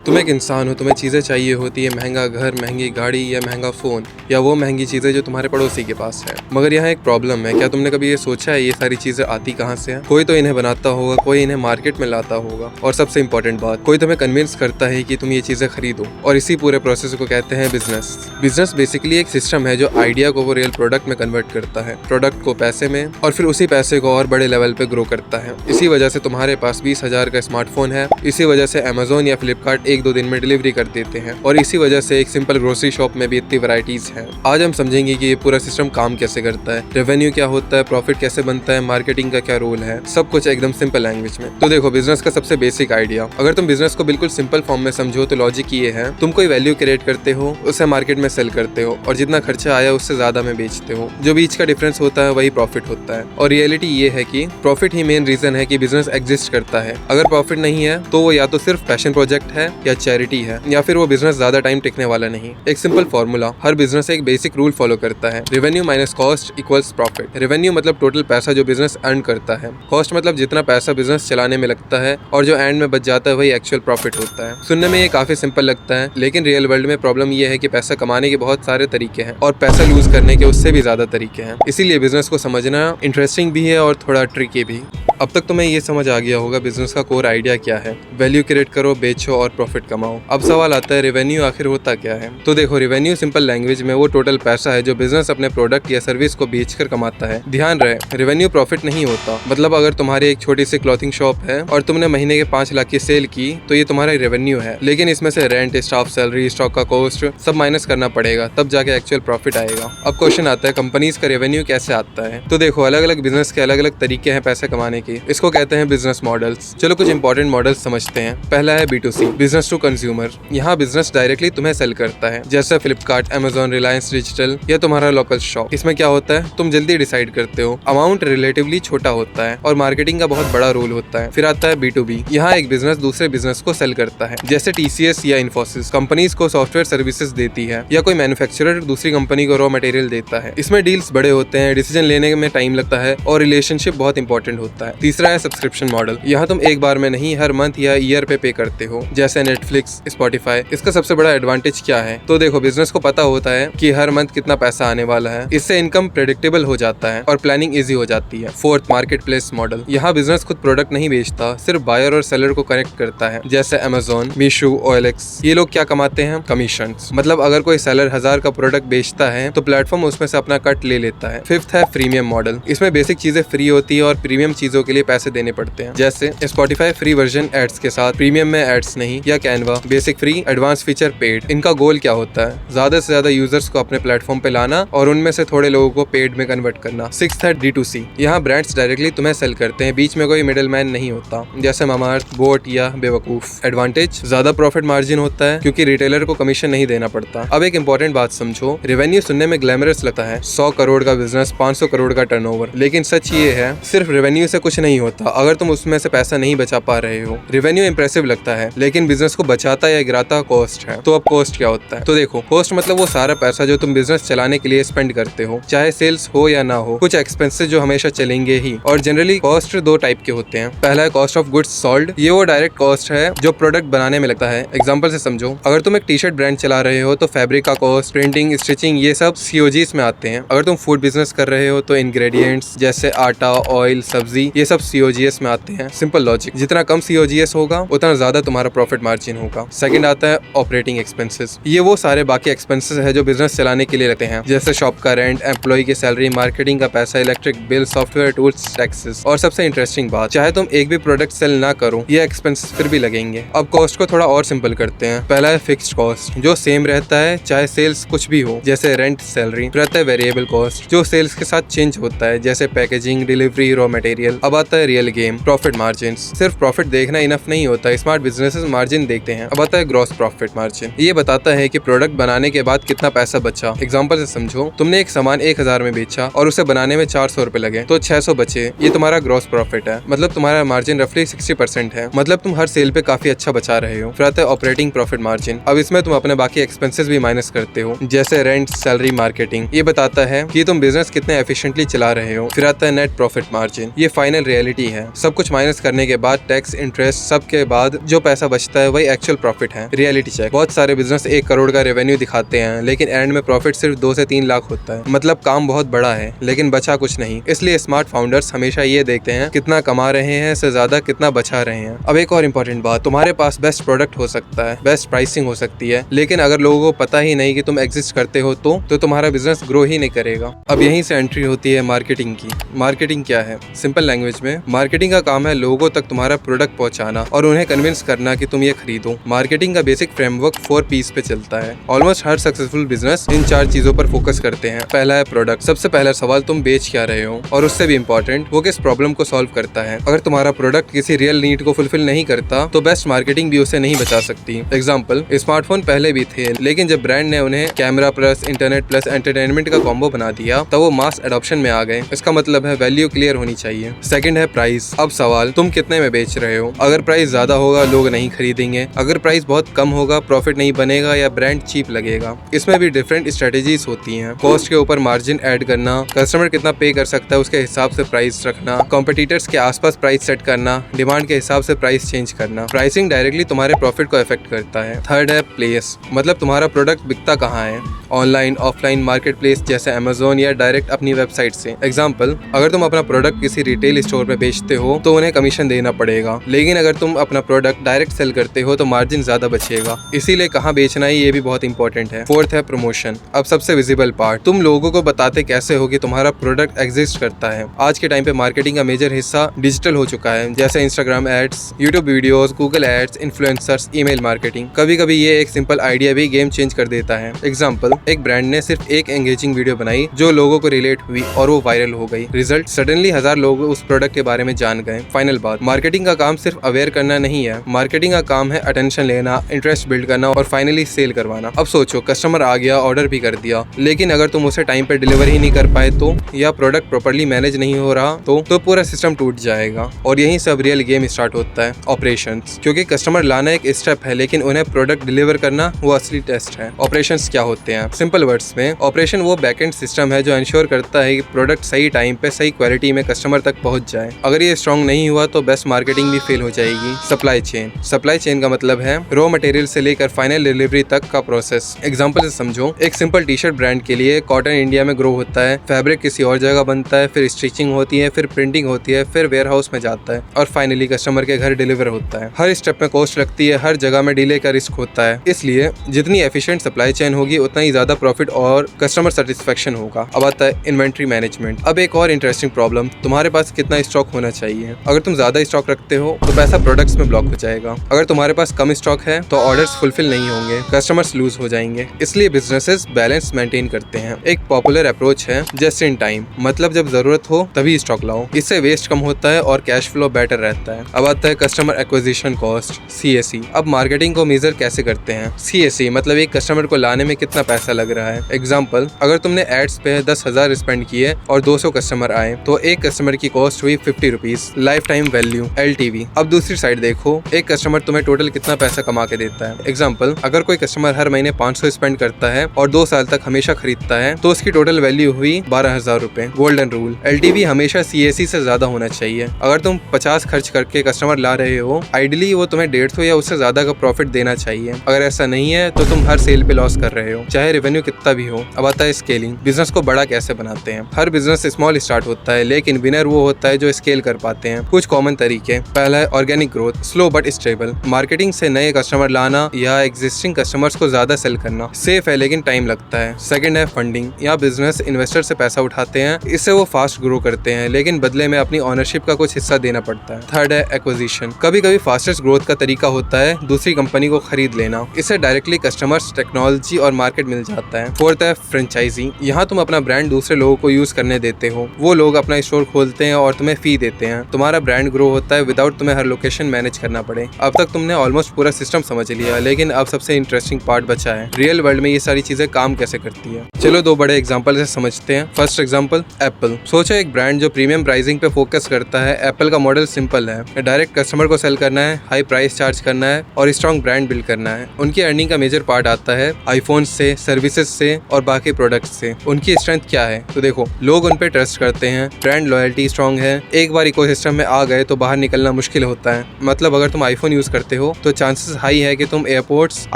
तुम एक इंसान हो, तुम्हें चीज़ें चाहिए होती है, महंगा घर, महंगी गाड़ी या महंगा फ़ोन या वो महंगी चीज़ें जो तुम्हारे पड़ोसी के पास है। मगर यहाँ एक प्रॉब्लम है। क्या तुमने कभी ये सोचा है ये सारी चीज़ें आती कहाँ से हैं? कोई तो इन्हें बनाता होगा, कोई इन्हें मार्केट में लाता होगा और सबसे इंपॉर्टेंट बात, कोई तुम्हें कन्विंस करता है कि तुम ये चीज़ें खरीदो। और इसी पूरे प्रोसेस को कहते हैं बिजनेस। बिजनेस बेसिकली एक सिस्टम है जो आइडिया को वो रियल प्रोडक्ट में कन्वर्ट करता है, प्रोडक्ट को पैसे में, और फिर उसी पैसे को और बड़े लेवल पे ग्रो करता है। इसी वजह से तुम्हारे पास 20,000 का स्मार्टफोन है, इसी वजह से अमेजोन या फ्लिपकार्ट 1-2 दिन में डिलीवरी कर देते हैं, और इसी वजह से एक सिंपल ग्रोसरी शॉप में भी इतनी वैरायटीज हैं। आज हम समझेंगे कि ये पूरा सिस्टम काम कैसे करता है, रेवेन्यू क्या होता है, प्रॉफिट कैसे बनता है, मार्केटिंग का क्या रोल है, सब कुछ एकदम सिंपल लैंग्वेज में। तो देखो, बिजनेस का सबसे बेसिक आइडिया, अगर तुम बिजनेस को बिल्कुल सिंपल फॉर्म में समझो तो लॉजिक ये है, तुम कोई वैल्यू क्रिएट करते हो, उसे मार्केट में सेल करते हो, और जितना खर्चा आया उससे ज्यादा में बेचते हो। जो बीच का डिफरेंस होता है वही प्रॉफिट होता है। और रियलिटी ये है कि प्रॉफिट ही मेन रीजन है कि बिजनेस एग्जिस्ट करता है। अगर प्रॉफिट नहीं है तो वो या तो सिर्फ पैशन प्रोजेक्ट है या चैरिटी है, या फिर वो बिजनेस ज्यादा टाइम टिकने वाला नहीं। एक सिंपल फॉर्मूला, हर बिजनेस एक बेसिक रूल फॉलो करता है, revenue minus cost equals profit. Revenue मतलब टोटल पैसा जो बिजनेस अर्न करता है, कॉस्ट मतलब जितना पैसा बिजनेस चलाने में लगता है, और जो एंड में बच जाता है वही एक्चुअल प्रॉफिट होता है। सुनने में ये काफी सिंपल लगता है, लेकिन रियल वर्ल्ड में प्रॉब्लम ये है कि पैसा कमाने के बहुत सारे तरीके हैं और पैसा लूज करने के उससे भी ज्यादा तरीके हैं। इसीलिए बिजनेस को समझना इंटरेस्टिंग भी है और थोड़ा ट्रिकी भी। अब तक तुम्हें ये समझ आ गया होगा बिजनेस का कोर आइडिया क्या है, वैल्यू क्रिएट करो, बेचो और प्रॉफिट कमाओ। अब सवाल आता है, रेवेन्यू आखिर होता क्या है? तो देखो, रेवेन्यू सिंपल लैंग्वेज में वो टोटल पैसा है जो बिजनेस अपने प्रोडक्ट या सर्विस को बेचकर कमाता है। ध्यान रहे, रेवेन्यू प्रॉफिट नहीं होता। मतलब अगर तुम्हारी एक छोटी सी क्लॉथिंग शॉप है और तुमने महीने के 5 लाख की सेल की तो ये तुम्हारा रेवेन्यू है, लेकिन इसमें से रेंट, स्टाफ सैलरी, स्टॉक का कॉस्ट सब माइनस करना पड़ेगा, तब जाके एक्चुअल प्रॉफिट आएगा। अब क्वेश्चन आता है, कंपनीज का रेवेन्यू कैसे आता है? तो देखो, अलग अलग बिजनेस के अलग अलग तरीके हैं पैसे कमाने के। इसको कहते हैं बिजनेस मॉडल्स। चलो कुछ इंपॉर्टेंट मॉडल्स समझते हैं। पहला है B2C, बिजनेस टू कंज्यूमर। यहाँ बिजनेस डायरेक्टली तुम्हें सेल करता है, जैसे फ्लिपकार्ट, अमेजोन, रिलायंस डिजिटल या तुम्हारा लोकल शॉप। इसमें क्या होता है, तुम जल्दी डिसाइड करते हो, अमाउंट रिलेटिवली छोटा होता है और मार्केटिंग का बहुत बड़ा रोल होता है। फिर आता है B2B, यहाँ एक बिजनेस दूसरे बिजनेस को सेल करता है, जैसे TCS या इन्फोसिस कंपनीज को सॉफ्टवेयर सर्विसेज देती है, या कोई मैन्युफैक्चरर दूसरी कंपनी को रॉ मटेरियल देता है। इसमें डील्स बड़े होते हैं, डिसीजन लेने में टाइम लगता है और रिलेशनशिप बहुत इंपॉर्टेंट होता है। तीसरा है सब्सक्रिप्शन मॉडल, यहाँ तुम एक बार में नहीं, हर मंथ या ईयर पे करते हो, जैसे नेटफ्लिक्स, स्पॉटिफाई। इसका सबसे बड़ा एडवांटेज क्या है? तो देखो, बिजनेस को पता होता है कि हर मंथ कितना पैसा आने वाला है, इससे इनकम प्रेडिक्टेबल हो जाता है और प्लानिंग इजी हो जाती है। फोर्थ, मार्केट प्लेस मॉडल, यहाँ बिजनेस खुद प्रोडक्ट नहीं बेचता, सिर्फ बायर और सेलर को कनेक्ट करता है, जैसे अमेजोन, मीशो, OLX। ये लोग क्या कमाते हैं? कमीशन। मतलब अगर कोई सेलर 1000 का प्रोडक्ट बेचता है तो प्लेटफॉर्म उसमें से अपना कट ले लेता है। फिफ्थ है प्रीमियम मॉडल, इसमें बेसिक चीजें फ्री होती है और प्रीमियम चीजों के लिए पैसे देने पड़ते हैं, जैसे स्पॉटिफाई फ्री वर्जन एड्स के साथ, प्रीमियम में एड्स नहीं, या Canva basic free, advance feature paid. इनका गोल क्या होता है? ज्यादा से ज्यादा यूजर्स को अपने प्लेटफॉर्म पे लाना और उनमें से थोड़े लोगों को पेड में कन्वर्ट करना। सिक्स्थ है D2C, यहाँ ब्रांड्स डायरेक्टली तुम्हें सेल करते हैं, बीच में कोई मिडिल मैन नहीं होता, जैसे मामाअर्थ, बोट या बेवकूफ। एडवांटेज, ज्यादा प्रॉफिट मार्जिन होता है क्योंकि रिटेलर को कमीशन नहीं देना पड़ता। अब एक इंपॉर्टेंट बात समझो, रेवेन्यू सुनने में ग्लैमरस लगता है, 100 करोड़ का बिजनेस, 500 करोड़ का टर्नओवर, लेकिन सच ये है, सिर्फ रेवेन्यू से कुछ नहीं होता अगर तुम उसमें से पैसा नहीं बचा पा रहे हो। रेवेन्यू इंप्रेसिव लगता है, लेकिन बिजनेस को बचाता या गिराता कॉस्ट है। तो अब कॉस्ट क्या होता है? तो देखो, कॉस्ट मतलब वो सारा पैसा जो तुम बिजनेस चलाने के लिए स्पेंड करते हो, चाहे सेल्स हो या ना हो। कुछ एक्सपेंसेस जो हमेशा चलेंगे ही, और जनरली कॉस्ट 2 टाइप के होते हैं। पहला है कॉस्ट ऑफ गुड्स सोल्ड, ये वो डायरेक्ट कॉस्ट है जो प्रोडक्ट बनाने में लगता है। एग्जांपल से समझो, अगर तुम एक टी-शर्ट ब्रांड चला रहे हो तो फैब्रिक का कॉस्ट, प्रिंटिंग, स्टिचिंग, ये सब COGS में आते हैं। अगर तुम फूड बिजनेस कर रहे हो तो इंग्रेडिएंट्स जैसे आटा, ऑयल, सब्जी, ये सब COGS में आते हैं। सिंपल लॉजिक, जितना कम COGS होगा उतना ज्यादा तुम्हारा प्रॉफिट मार्जिन होगा। सेकंड आता है ऑपरेटिंग एक्सपेंसेस, ये वो सारे बाकी एक्सपेंसेस है जो बिजनेस चलाने के लिए लगते हैं, जैसे शॉप का रेंट, एम्प्लॉय की सैलरी, मार्केटिंग का पैसा, electric bill, software tools, taxes. और सबसे इंटरेस्टिंग बात, चाहे तुम एक भी प्रोडक्ट सेल ना करो, ये एक्सपेंसेस फिर भी लगेंगे। अब कॉस्ट को थोड़ा और सिंपल करते हैं। पहला है फिक्स्ड कॉस्ट, जो सेम रहता है चाहे सेल्स कुछ भी हो, जैसे रेंट, सैलरी। फिर आता है वेरिएबल कॉस्ट, जो सेल्स के साथ चेंज होता है, जैसे पैकेजिंग, डिलीवरी, रॉ मटेरियल। अब आता है रियल गेम, प्रॉफिट मार्जिन। सिर्फ प्रॉफिट देखना इनफ नहीं होता, स्मार्ट बिजनेसेस मार्जिन देखते हैं। अब आता है ग्रॉस प्रॉफिट मार्जिन, ये बताता है कि प्रोडक्ट बनाने के बाद कितना पैसा बचा। एग्जांपल से समझो, तुमने एक सामान 1000 में बेचा और उसे बनाने में 400 रुपए लगे, तो 600 बचे, ये तुम्हारा ग्रॉस प्रॉफिट है। मतलब तुम्हारा मार्जिन रफली 60% है, मतलब तुम हर सेल पे काफी अच्छा बचा रहे हो। फिर आता है ऑपरेटिंग प्रॉफिट मार्जिन, अब इसमें तुम अपने बाकी एक्सपेंसेस भी माइनस करते हो, जैसे रेंट, सैलरी, मार्केटिंग। ये बताता है कि तुम बिजनेस कितने एफिशिएंटली चला रहे हो। फिर आता है नेट प्रॉफिट मार्जिन, ये फाइनल रियलिटी है, सब कुछ माइनस करने के बाद टैक्स, इंटरेस्ट, सब के बाद जो पैसा बचता है वही एक्चुअल प्रॉफिट है। रियलिटी चेक, बहुत सारे बिजनेस 1 करोड़ का रेवेन्यू दिखाते हैं लेकिन एंड में प्रॉफिट सिर्फ 2 से 3 लाख होता है। मतलब काम बहुत बड़ा है लेकिन बचा कुछ नहीं। इसलिए स्मार्ट फाउंडर्स हमेशा ये देखते हैं कितना कमा रहे हैं से ज्यादा कितना बचा रहे हैं। अब एक और इम्पोर्टेंट बात, तुम्हारे पास बेस्ट प्रोडक्ट हो सकता है, बेस्ट प्राइसिंग हो सकती है, लेकिन अगर लोगों को पता ही नहीं कि तुम एग्जिस्ट करते हो तो तुम्हारा बिजनेस ग्रो ही नहीं करेगा। अब यहीं से एंट्री होती है मार्केटिंग की। मार्केटिंग क्या है? सिंपल लैंग्वेज में मार्केटिंग का काम है लोगों तक तुम्हारा प्रोडक्ट पहुंचाना और उन्हें कन्विंस करना कि तुम ये खरीदो। मार्केटिंग का बेसिक फ्रेमवर्क 4 P's पे चलता है। Almost her successful business in 4 चीजों पर फोकस करते हैं। पहला है प्रोडक्ट। सबसे पहला सवाल तुम बेच क्या रहे हो, और उससे भी इम्पोर्टेंट वो किस प्रॉब्लम को सॉल्व करता है। अगर तुम्हारा प्रोडक्ट किसी रियल नीड को फुलफिल नहीं करता तो बेस्ट मार्केटिंग भी उसे नहीं बचा सकती। एग्जाम्पल, स्मार्टफोन पहले भी थे लेकिन जब ब्रांड ने उन्हें camera plus internet plus entertainment का कॉम्बो बना दिया तब वो मास एडॉप्शन में आ गए। इसका मतलब है वैल्यू क्लियर होनी चाहिए। सेकंड है प्राइस। अब सवाल, तुम कितने में बेच रहे हो? अगर प्राइस ज्यादा होगा लोग नहीं खरीदेंगे, अगर प्राइस बहुत कम होगा प्रॉफिट नहीं बनेगा या ब्रांड चीप लगेगा। इसमें भी डिफरेंट स्ट्रेटेजीज होती हैं। कॉस्ट के ऊपर मार्जिन ऐड करना, कस्टमर कितना पे कर सकता है उसके हिसाब से प्राइस रखना, कॉम्पिटिटर्स के आसपास प्राइस सेट करना, डिमांड के हिसाब से प्राइस चेंज करना। प्राइसिंग डायरेक्टली तुम्हारे प्रॉफिट को अफेक्ट करता है। थर्ड है प्लेस, मतलब तुम्हारा प्रोडक्ट बिकता कहाँ है, ऑनलाइन ऑफलाइन मार्केट प्लेस जैसे अमेजोन या डायरेक्ट अपनी वेबसाइट से। एग्जाम्पल, अगर तुम अपना प्रोडक्ट किसी रिटेल स्टोर में बेचते हो तो उन्हें कमीशन देना पड़ेगा, लेकिन अगर तुम अपना प्रोडक्ट डायरेक्ट सेल करते हो तो मार्जिन ज्यादा बचेगा। इसीलिए कहाँ बेचना है ये भी बहुत इंपॉर्टेंट है। फोर्थ है प्रमोशन। अब सबसे विजिबल पार्ट, तुम लोगों को बताते कैसे हो कि तुम्हारा प्रोडक्ट एग्जिस्ट करता है। आज के टाइम पे मार्केटिंग का मेजर हिस्सा डिजिटल हो चुका है, जैसे Instagram ads, YouTube videos, Google ads, influencers, email marketing. कभी कभी ये एक सिंपल आइडिया भी गेम चेंज कर देता है। एग्जाम्पल, एक ब्रांड ने सिर्फ एक एंगेजिंग वीडियो बनाई जो लोगों को रिलेट हुई और वो वायरल हो गई। रिजल्ट, सडनली 1000 लोग उस प्रोडक्ट के बारे में जान गए। फाइनल बात, मार्केटिंग का काम सिर्फ अवेयर करना नहीं है, मार्केटिंग का काम है अटेंशन लेना, इंटरेस्ट बिल्ड करना और फाइनली सेल करवाना। अब सोचो, कस्टमर आ गया, ऑर्डर भी कर दिया, लेकिन अगर तुम उसे टाइम पे डिलीवर ही नहीं कर पाए तो, या प्रोडक्ट प्रॉपर्ली मैनेज नहीं हो रहा तो पूरा सिस्टम टूट जाएगा। और यही सब रियल गेम स्टार्ट होता है, ऑपरेशंस। क्योंकि कस्टमर लाना एक स्टेप है लेकिन उन्हें प्रोडक्ट डिलीवर करना वो असली टेस्ट है। ऑपरेशंस क्या होते हैं? सिंपल वर्ड्स में, ऑपरेशन वो बैकएंड सिस्टम है जो इंश्योर करता है कि प्रोडक्ट सही टाइम पे सही क्वालिटी में कस्टमर तक पहुंच जाए। अगर ये स्ट्रॉन्ग नहीं हुआ तो बेस्ट मार्केटिंग भी फेल हो जाएगी। Supply chain. सप्लाई चेन का मतलब है रॉ मटेरियल से लेकर फाइनल डिलीवरी तक का प्रोसेस। एग्जांपल से समझो, एक सिंपल टी शर्ट ब्रांड के लिए कॉटन इंडिया में ग्रो होता है, फैब्रिक किसी और जगह बनता है, फिर स्टिचिंग होती है, फिर प्रिंटिंग होती है, फिर वेयर हाउस में जाता है और फाइनली कस्टमर के घर डिलीवर होता है। हर स्टेप में कॉस्ट लगती है, हर जगह में डिले का रिस्क होता है। इसलिए जितनी एफिशिएंट सप्लाई चेन होगी उतना ही ज्यादा प्रॉफिट और कस्टमर सेटिस्फेक्शन होगा। अब आता है इन्वेंट्री मैनेजमेंट। अब एक और इंटरेस्टिंग प्रॉब्लम, तुम्हारे पास कितना स्टॉक होना चाहिए। अगर तुम ज्यादा स्टॉक रखते हो तो पैसा प्रोडक्ट्स में ब्लॉक हो जाएगा। अगर तुम्हारे पास कम स्टॉक है तो ऑर्डर्स फुलफिल नहीं होंगे, कस्टमर्स लूज हो जाएंगे। इसलिए बिजनेसेस बैलेंस मेंटेन करते हैं। एक पॉपुलर अप्रोच है जस्ट इन टाइम, मतलब जब जरूरत हो तभी स्टॉक लाओ। इससे वेस्ट कम होता है और कैश फ्लो बेटर रहता है। अब आता है कस्टमर एक्विजिशन कॉस्ट, CAC। अब मार्केटिंग को मेजर कैसे करते हैं? CAC मतलब एक कस्टमर को लाने में कितना पैसा लग रहा है। एग्जाम्पल, अगर तुमने एड्स पे 10,000 स्पेंड किए और 200 कस्टमर आए तो एक कस्टमर की कॉस्ट हुई 50 rupees. Life time value, LTV। अब दूसरी साइड देखो, एक कस्टमर तुम्हें टोटल कितना पैसा कमा के देता है। एग्जाम्पल, अगर कोई कस्टमर हर महीने 500 स्पेंड करता है और 2 साल तक हमेशा खरीदता है तो उसकी टोटल वैल्यू हुई 12,000 रुपए। गोल्डन रूल, LTV हमेशा CAC से ज्यादा होना चाहिए। अगर तुम 50 खर्च करके कस्टमर ला रहे हो, आइडियली वो तुम्हें 150 या उससे ज्यादा का प्रॉफिट देना चाहिए। अगर ऐसा नहीं है तो तुम हर सेल पे लॉस कर रहे हो, चाहे रेवेन्यू कितना भी हो। अब आता है स्केलिंग। बिजनेस को बड़ा कैसे बनाते हैं? हर बिजनेस स्मॉल स्टार्ट होता है लेकिन विनर वो होता है जो स्केल कर पाते हैं। कुछ कॉमन तरीके, पहला है organic growth, slow but stable. Marketing से नए कस्टमर लाना या एग्जिस्टिंग कस्टमर्स को ज्यादा सेल करना। सेफ है लेकिन टाइम लगता है। सेकंड है फंडिंग, यहाँ बिजनेस इन्वेस्टर से पैसा उठाते हैं, इससे वो फास्ट ग्रो करते हैं लेकिन बदले में अपनी ओनरशिप का कुछ हिस्सा देना पड़ता है। थर्ड है एक्विजिशन, कभी कभी फास्टेस्ट ग्रोथ का तरीका होता है दूसरी कंपनी को खरीद लेना, इससे डायरेक्टली कस्टमर्स, टेक्नोलॉजी और मार्केट मिल जाता है। फोर्थ है फ्रेंचाइजी, यहाँ तुम अपना ब्रांड दूसरे लोगों को यूज करने देते हो, वो लोग अपना स्टोर खोलते हैं और तुम्हें फी देते हैं। तुम्हारा ब्रांड ग्रो होता है विदाउट तुम्हें हर लोकेशन मैनेज करना पड़े। अब तक तुमने ऑलमोस्ट पूरा सिस्टम समझ लिया, लेकिन अब सबसे इंटरेस्टिंग पार्ट बचा है, रियल वर्ल्ड में ये सारी चीजें काम कैसे करती है। चलो 2 बड़े एग्जांपल से समझते हैं। First example, Apple. सोचो एक ब्रांड जो प्रीमियम प्राइसिंग पे फोकस करता है। एप्पल का मॉडल सिंपल है, डायरेक्ट कस्टमर को सेल करना है, हाई प्राइस चार्ज करना है और स्ट्रॉन्ग ब्रांड बिल्ड करना है। उनकी अर्निंग का मेजर पार्ट आता है आईफोन से, सर्विसेज से और बाकी प्रोडक्ट्स से। उनकी स्ट्रेंथ क्या है? तो देखो, लोग उन पे ट्रस्ट करते हैं, ब्रांड लॉयल्टी स्ट्रॉन्ग है, एक बार इकोसिस्टम में आ गए तो बाहर निकलना मुश्किल होता है। मतलब अगर तुम आईफोन यूज करते हो तो चांसेस हाई है कि तुम एयरपोर्ट्स,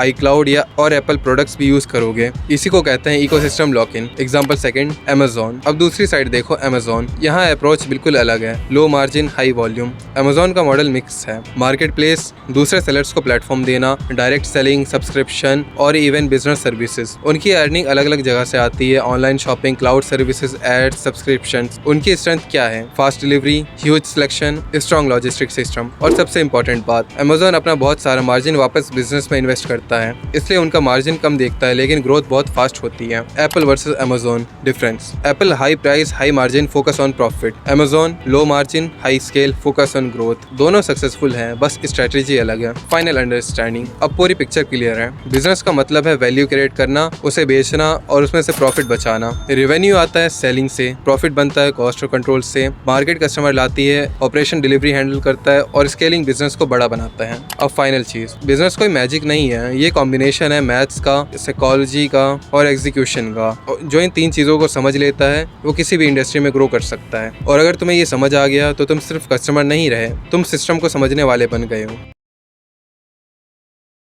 iCloud या और एप्पल प्रोडक्ट्स भी यूज करोगे। इसी को कहते हैं ecosystem lock in. Example second, Amazon। अब दूसरी साइड देखो Amazon। यहाँ अप्रोच बिल्कुल अलग है, low margin high volume. Amazon का मॉडल मिक्स है, मार्केट प्लेस, दूसरे सेलर्स को प्लेटफॉर्म देना, डायरेक्ट सेलिंग, सब्सक्रिप्शन और इवन बिजनेस सर्विसेज। उनकी अर्निंग अलग अलग जगह से आती है, online shopping, cloud services, ads, subscription. उनकी स्ट्रेंथ क्या है? Fast delivery, huge selection, strong logistic system और सबसे इंपॉर्टेंट बात, Amazon अपना बहुत सारा मार्जिन वापस बिजनेस में इन्वेस्ट करता है, इसलिए उनका मार्जिन कम देखता है लेकिन ग्रोथ बहुत फास्ट होती है। Apple versus Amazon difference. Apple high price high margin, focus on profit. Amazon low margin high scale, focus on growth. दोनों सक्सेसफुल हैं, बस स्ट्रेटेजी अलग है। Final understanding. अब पूरी पिक्चर क्लियर है। बिजनेस का मतलब है वैल्यू क्रिएट करना, उसे बेचना और उसमें से प्रॉफिट बचाना। रेवेन्यू आता है सेलिंग से, प्रॉफिट बनता है कॉस्ट और कंट्रोल से, मार्केट कस्टमर लाती है, ऑपरेशन डिलीवरी हैंडल करता है और स्केलिंग बिजनेस को बड़ा बनाता है। अब फाइनल चीज, बिजनेस कोई मैजिक नहीं है, ये कॉम्बिनेशन है मैथ्स का, साइकोलॉजी का और एग्जीक्यूशन का। जो इन तीन चीजों को समझ लेता है वो किसी भी इंडस्ट्री में ग्रो कर सकता है। और अगर तुम्हें ये समझ आ गया तो तुम सिर्फ कस्टमर नहीं रहे, तुम सिस्टम को समझने वाले बन गए हो।